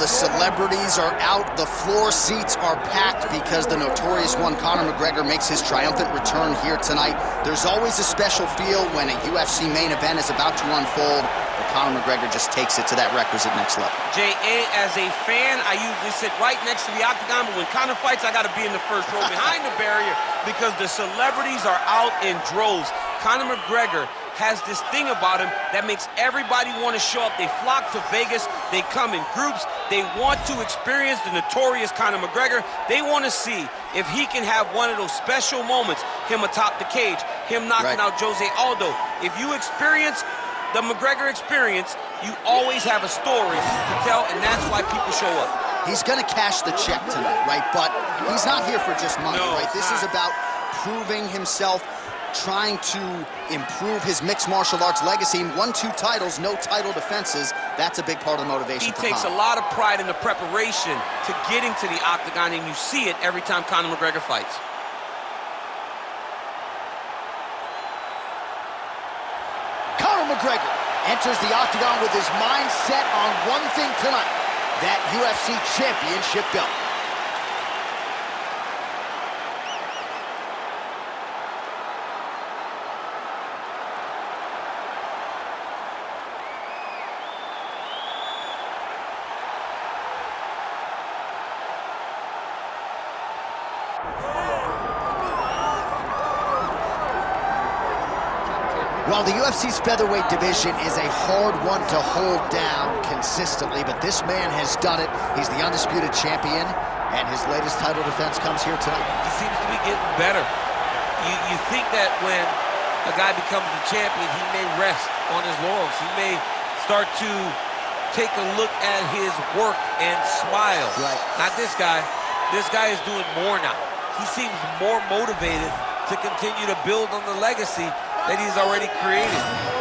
the celebrities are out, the floor seats are packed because the notorious one, Conor McGregor, makes his triumphant return here tonight. There's always a special feel when a UFC main event is about to unfold, but Conor McGregor just takes it to that requisite next level. J.A., as a fan, I usually sit right next to the octagon, but when Conor fights, I got to be in the first row behind the barrier because the celebrities are out in droves. Conor McGregor has this thing about him that makes everybody want to show up. They flock to Vegas. They come in groups. They want to experience the notorious Conor McGregor. They want to see if he can have one of those special moments, him atop the cage, him knocking out Jose Aldo. If you experience the McGregor experience, you always have a story to tell, and that's why people show up. He's going to cash the check tonight, right? But he's not here for just money, right? This is about proving himself, trying to improve his mixed martial arts legacy. 1-2 titles, no title defenses. That's a big part of the motivation. He takes a lot of pride in the preparation to getting to the octagon, and you see it every time Conor McGregor fights. Conor McGregor enters the octagon with his mind set on one thing tonight, that UFC championship belt. Well, the UFC's featherweight division is a hard one to hold down consistently, but this man has done it. He's the undisputed champion, and his latest title defense comes here tonight. He seems to be getting better. You think that when a guy becomes the champion, he may rest on his laurels. He may start to take a look at his work and smile. Right. Not this guy. This guy is doing more now. He seems more motivated to continue to build on the legacy that he's already created.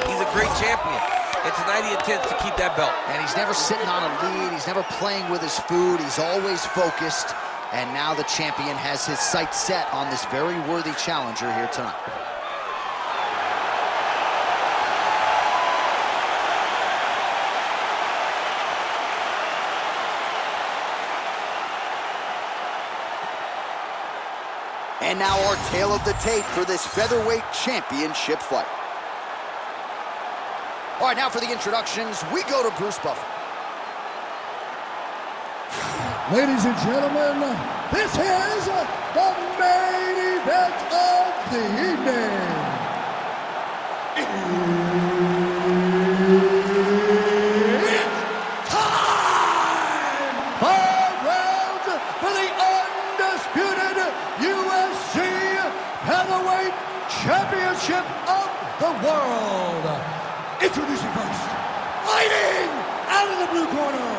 He's a great champion, and tonight he intends to keep that belt. And he's never sitting on a lead. He's never playing with his food. He's always focused. And now the champion has his sights set on this very worthy challenger here tonight. And now our tale of the tape for this featherweight championship fight. All right, now for the introductions, we go to Bruce Buffer. Ladies and gentlemen, this is the main event of the evening. It's time! 5 rounds for the undisputed UFC Heavyweight Championship of the world. Introducing first, fighting out of the blue corner,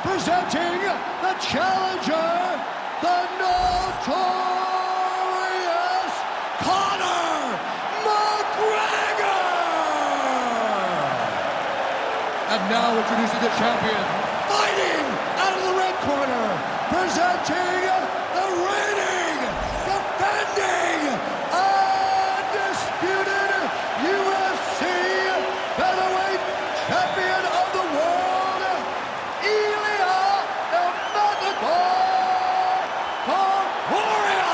presenting the challenger, the notorious Conor McGregor. And now introducing the champion, fighting out of the red corner, presenting the reigning, defending, undisputed UFC featherweight champion of the world, Ilia, the Topuria.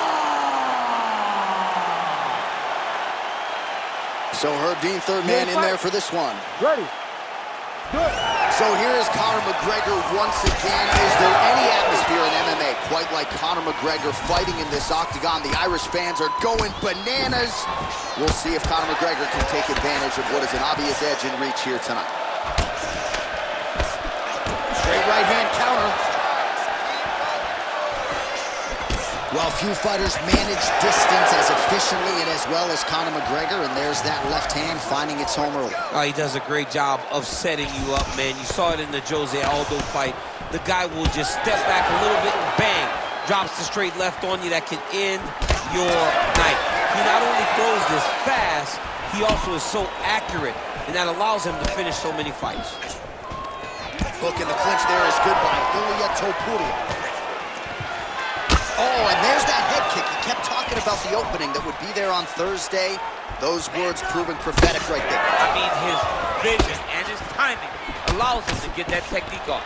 So Herb Dean, third man in there for this one. Ready. Good. So here is Conor McGregor once again. Is there any atmosphere in MMA quite like Conor McGregor fighting in this octagon? The Irish fans are going bananas. We'll see if Conor McGregor can take advantage of what is an obvious edge in reach here tonight. Straight right hand counter. Well, few fighters manage distance as efficiently and as well as Conor McGregor, and there's that left hand finding its home early. He does a great job of setting you up, man. You saw it in the Jose Aldo fight. The guy will just step back a little bit and bang, drops the straight left on you that can end your night. He not only throws this fast, he also is so accurate, and that allows him to finish so many fights. Hook in the clinch there is good by Ilia Topuria. Oh, and there's that head kick. He kept talking about the opening that would be there on Thursday. Those words proving prophetic right there. I mean, his vision and his timing allows him to get that technique off.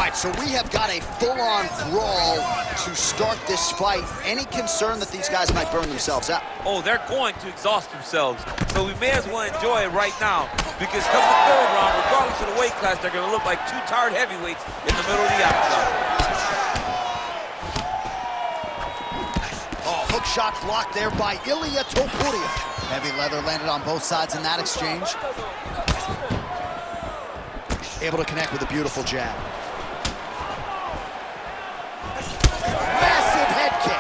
right, so we have got a full-on brawl to start this fight. Any concern that these guys might burn themselves out? Oh, they're going to exhaust themselves. So we may as well enjoy it right now, because come the third round, regardless of the weight class, they're going to look like two tired heavyweights in the middle of the octagon. Oh, hook shot blocked there by Ilia Topuria. Heavy leather landed on both sides in that exchange. Able to connect with a beautiful jab. Massive head kick.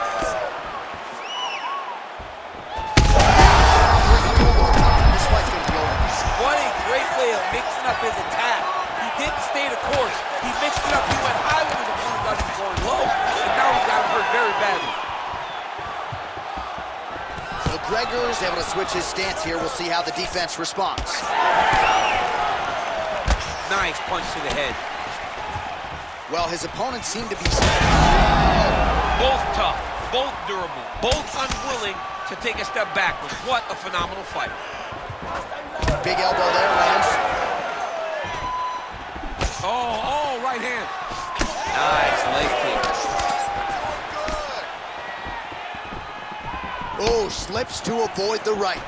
This fight's gonna be over. What a great way of mixing up his attack. He didn't stay the course. He mixed it up. He went high when his opponent thought he was going low. And now he's got him hurt very badly. McGregor is able to switch his stance here. We'll see how the defense responds. Nice punch to the head. Well, his opponents seem to be... Both tough, both durable, both unwilling to take a step backwards. What a phenomenal fight. Big elbow there, lands. Oh, right hand. Nice leg kick. Oh, slips to avoid the right.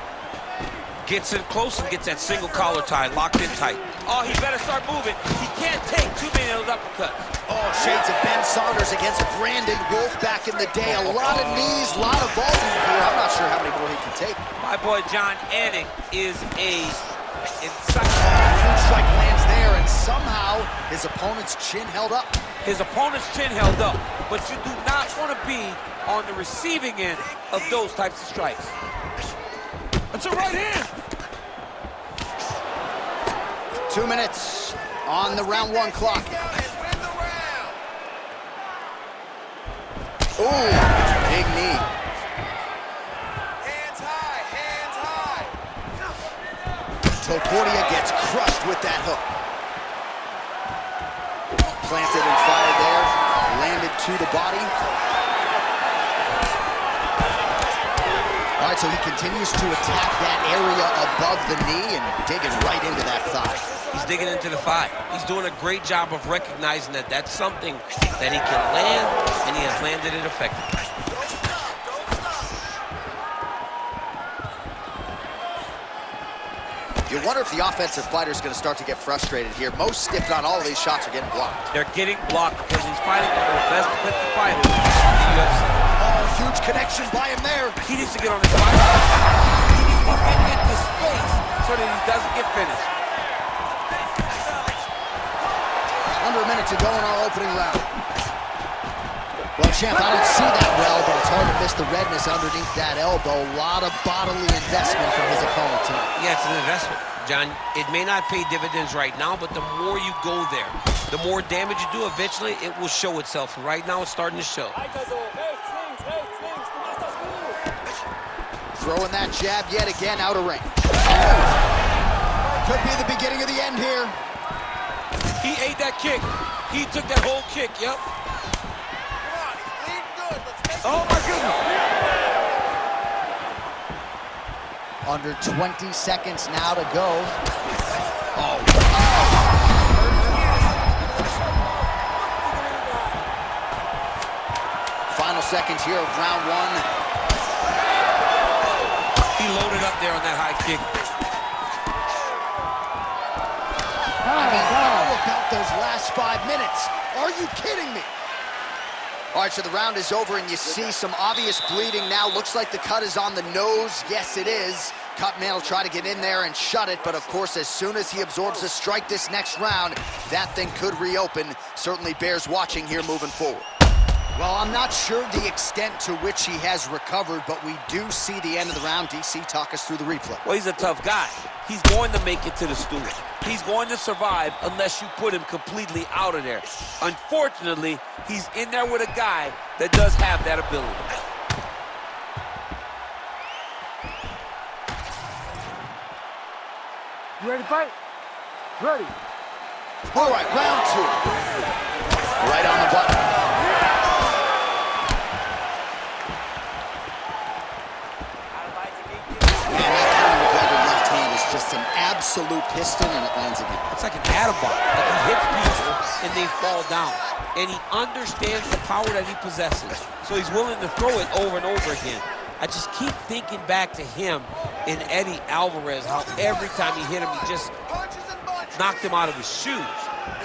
Gets in close and gets that single collar tie locked in tight. Oh, he better start moving. He can't take too many of those uppercuts. Oh, shades of Ben Saunders against Brandon Wolf back in the day. A lot of knees, a lot of volume here. I'm not sure how many more he can take. My boy John Anik is a inside. Huge strike lands there, and somehow his opponent's chin held up. His opponent's chin held up, but you do not want to be on the receiving end of those types of strikes. That's a right hand. 2 minutes on the round one clock. Ooh, big knee. Hands high, hands high. Topuria gets crushed with that hook. Planted and fired there, landed to the body. All right, so he continues to attack that area above the knee and digging right into that thigh. He's digging into the thigh. He's doing a great job of recognizing that that's something that he can land, and he has landed it effectively. You wonder if the offensive fighter is going to start to get frustrated here. Most, if not all, of these shots are getting blocked. They're getting blocked because he's fighting one of the best defensive fighters in the UFC. Oh, huge connection by him there. He needs to get on his bike. He needs to get into space so that he doesn't get finished. Under a minute to go in our opening round. Well, champ, I don't see that well, but it's hard to miss the redness underneath that elbow. A lot of bodily investment from his opponent tonight. Yeah, it's an investment, John. It may not pay dividends right now, but the more you go there, the more damage you do, eventually it will show itself. And right now it's starting to show. Throwing that jab yet again out of range. Could be the beginning of the end here. He ate that kick. He took that whole kick, yep. Oh, my goodness. Under 20 seconds now to go. Oh. Final seconds here of round one. He loaded up there on that high kick. I mean, how about those last 5 minutes? Are you kidding me? All right, so the round is over, and you see some obvious bleeding now. Looks like the cut is on the nose. Yes, it is. Cutman will try to get in there and shut it, but of course, as soon as he absorbs a strike this next round, that thing could reopen. Certainly bears watching here moving forward. Well, I'm not sure the extent to which he has recovered, but we do see the end of the round. DC, talk us through the replay. Well, he's a tough guy. He's going to make it to the stool. He's going to survive unless you put him completely out of there. Unfortunately, he's in there with a guy that does have that ability. You ready to fight? Ready. All right, round two. Right on the button. Man, that Conor McGregor left hand is just an absolute piston, and it lands again. It's like an atom bomb. Like he hits people and they fall down. And he understands the power that he possesses. So he's willing to throw it over and over again. I just keep thinking back to him and Eddie Alvarez, how every time he hit him, he just knocked him out of his shoes.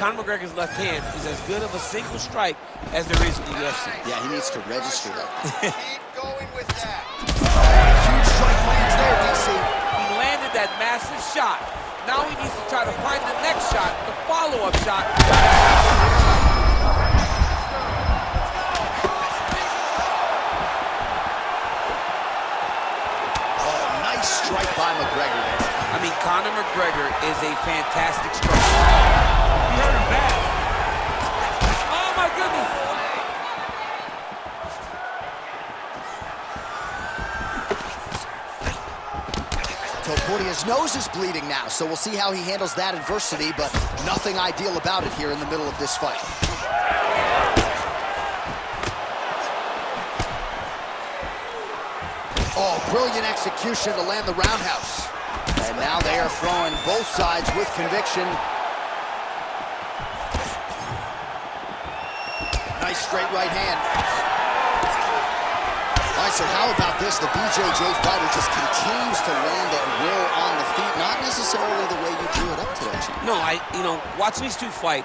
Conor McGregor's left hand is as good of a single strike as there is in the UFC. Yeah, he needs to register that. Keep going with that. Huge strike lands there, DC. He landed that massive shot. Now he needs to try to find the next shot, the follow-up shot. Oh, nice strike by McGregor there. I mean, Conor McGregor is a fantastic striker. He hurt him bad. Oh, my goodness. Topuria's nose is bleeding now, so we'll see how he handles that adversity, but nothing ideal about it here in the middle of this fight. Oh, brilliant execution to land the roundhouse. And now they are throwing both sides with conviction. Nice straight right hand. All right, so how about this? The BJJ fighter just continues to land at will on the feet, not necessarily the way you drew it up today, Chief. No, watching these two fight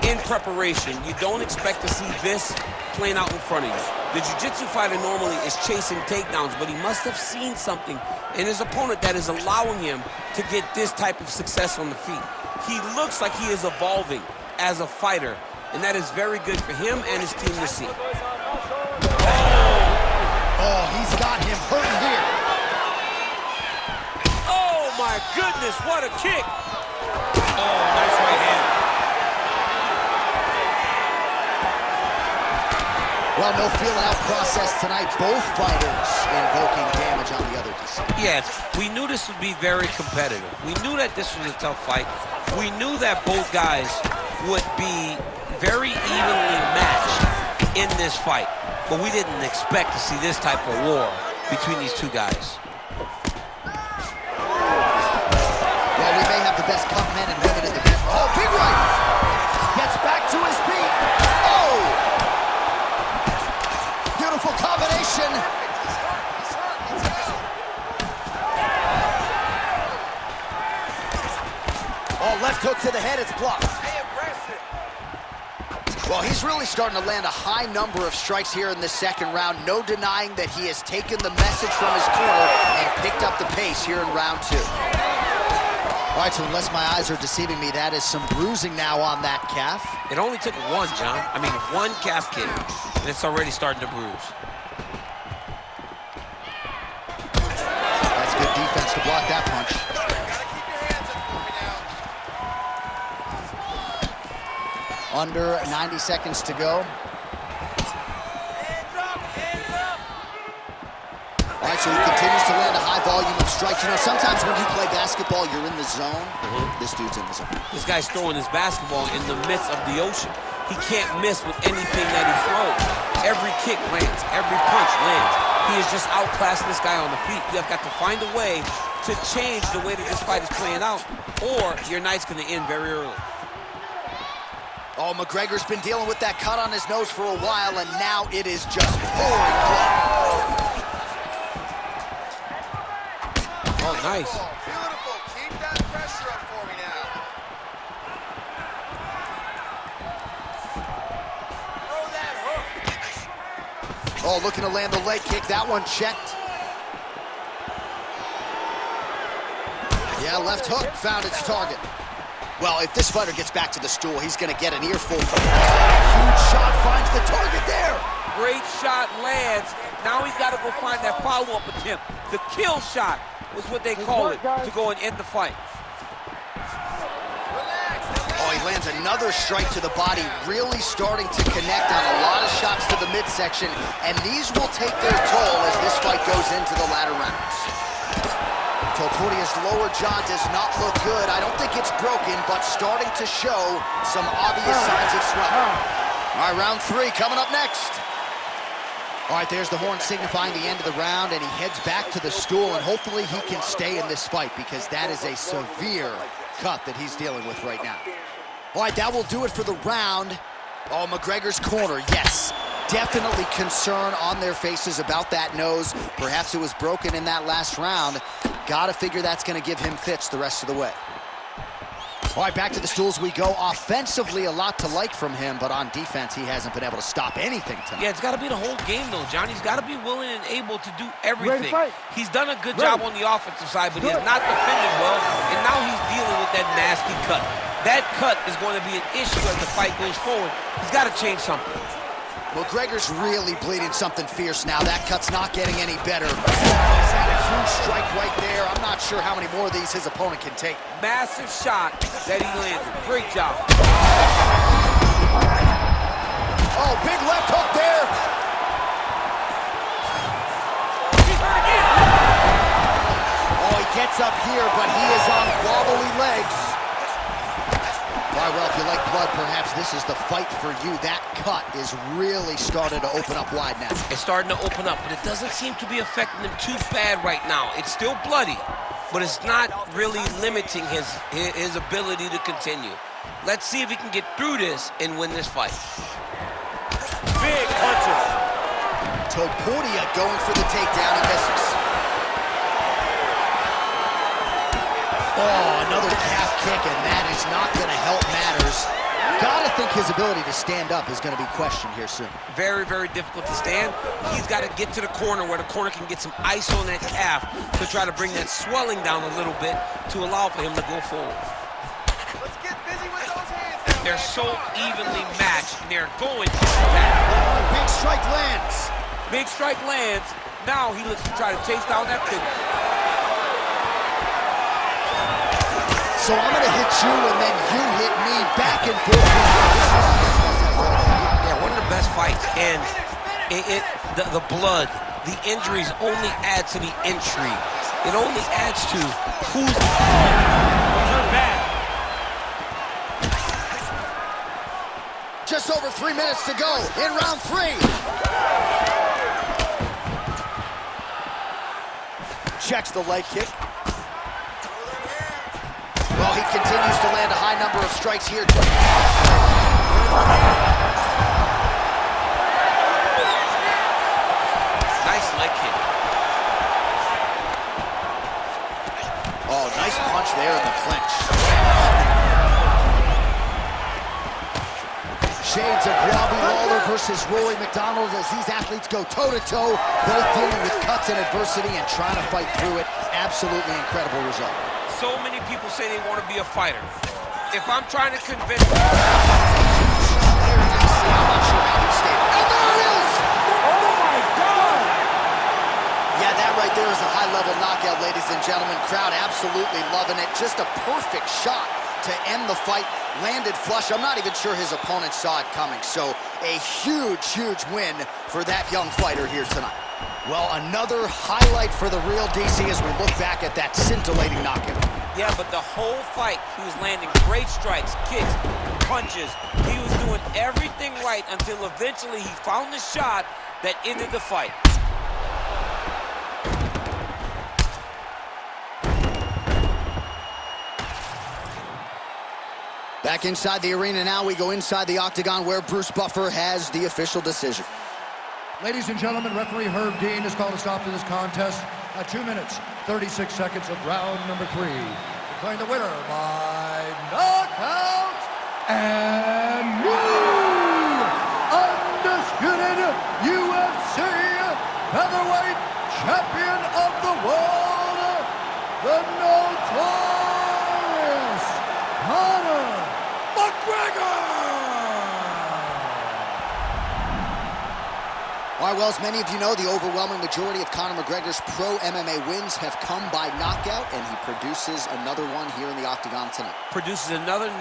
in preparation, you don't expect to see this playing out in front of you. The jiu-jitsu fighter normally is chasing takedowns, but he must have seen something in his opponent that is allowing him to get this type of success on the feet. He looks like he is evolving as a fighter, and that is very good for him and his team to see. Oh, he's got him hurting here. Oh, my goodness, what a kick. Oh, nice right hand. Well, no feel-out process tonight. Both fighters invoking damage on the other DC. Yes, we knew this would be very competitive. We knew that this was a tough fight. We knew that both guys would be very evenly matched in this fight. But we didn't expect to see this type of war between these two guys. Well, we may have the best cut men and women in the business. Oh, big right! Gets back to his feet. Oh! Beautiful combination. Oh, left hook to the head, it's blocked. Well, he's really starting to land a high number of strikes here in the second round. No denying that he has taken the message from his corner and picked up the pace here in round two. All right, so unless my eyes are deceiving me, that is some bruising now on that calf. It only took one, John. I mean, one calf kick, and it's already starting to bruise. That's good defense to block that punch. Under 90 seconds to go. All right, so he continues to land a high volume of strikes. You know, sometimes when you play basketball, you're in the zone. This dude's in the zone. This guy's throwing his basketball in the midst of the ocean. He can't miss with anything that he throws. Every kick lands, every punch lands. He is just outclassing this guy on the feet. You have got to find a way to change the way that this fight is playing out, or your night's going to end very early. Oh, McGregor's been dealing with that cut on his nose for a while, and now it is just pouring blood. Oh, nice. Beautiful. Keep that pressure up for me now. Throw that hook. Oh, looking to land the leg kick. That one checked. Yeah, left hook found its target. Well, if this fighter gets back to the stool, he's going to get an earful. Huge shot finds the target there. Great shot lands. Now he's got to go find that follow-up attempt. The kill shot was what they call it, to go and end the fight. Oh, he lands another strike to the body, really starting to connect on a lot of shots to the midsection, and these will take their toll as this fight goes into the latter rounds. Topuria's lower jaw does not look good. I don't think it's broken, but starting to show some obvious signs of swelling. All right, round three coming up next. All right, there's the horn signifying the end of the round, and he heads back to the stool, and hopefully he can stay in this fight because that is a severe cut that he's dealing with right now. All right, that will do it for the round. Oh, McGregor's corner, yes. Definitely concern on their faces about that nose. Perhaps it was broken in that last round. Gotta figure that's gonna give him fits the rest of the way. All right, back to the stools we go. Offensively, a lot to like from him, but on defense, he hasn't been able to stop anything tonight. Yeah, it's got to be the whole game, though, John. He's got to be willing and able to do everything. He's done a good job on the offensive side, but he has not defended well, and now he's dealing with that nasty cut. That cut is going to be an issue as the fight goes forward. He's got to change something. McGregor's really bleeding something fierce now. That cut's not getting any better. He's had a huge strike right there. I'm not sure how many more of these his opponent can take. Massive shot that he landed. Great job. Oh, big left hook there. He's hurt again. Oh, he gets up here, but he is on wobbly legs. All right, well, if you like blood, perhaps this is the fight for you. That cut is really starting to open up wide now. It's starting to open up, but it doesn't seem to be affecting him too bad right now. It's still bloody, but it's not really limiting his ability to continue. Let's see if he can get through this and win this fight. Big punches. Topuria going for the takedown. He misses. Oh, another calf kick, and that is not going to help matters. Gotta think his ability to stand up is going to be questioned here soon. Very, very difficult to stand. He's got to get to the corner where the corner can get some ice on that calf to try to bring that swelling down a little bit to allow for him to go forward. Let's get busy with those hands now. They're so evenly matched, and they're going to Big strike lands. Big strike lands. Now he looks to try to chase down that finish. So I'm going to hit you, and then you hit me, back and forth. Yeah, one of the best fights, and the blood, the injuries only add to the intrigue. It only adds to who's hurt bad. Just over 3 minutes to go in round 3. Checks the leg kick. Well, he continues to land a high number of strikes here. Nice leg kick. Oh, nice punch there in the clinch. Shades of Robbie Lawler versus Rory McDonald as these athletes go toe-to-toe, both dealing with cuts and adversity and trying to fight through it. Absolutely incredible result. So many people say they want to be a fighter. If I'm trying to convince them... I'm not sure how he stayed. And there it is! Oh my God! Yeah, that right there is a high-level knockout, ladies and gentlemen. Crowd absolutely loving it. Just a perfect shot to end the fight. Landed flush. I'm not even sure his opponent saw it coming. So a huge, huge win for that young fighter here tonight. Well, another highlight for the real DC as we look back at that scintillating knockout. Yeah, but the whole fight, he was landing great strikes, kicks, punches. He was doing everything right until eventually he found the shot that ended the fight. Back inside the arena now, we go inside the octagon where Bruce Buffer has the official decision. Ladies and gentlemen, referee Herb Dean has called a stop to this contest at 2 minutes, 36 seconds of round number 3. Declaring the winner by knockout and new undisputed UFC featherweight champion of the world, the notorious Conor McGregor! All right, well, as many of you know, the overwhelming majority of Conor McGregor's pro MMA wins have come by knockout, and he produces another one here in the octagon tonight. Produces another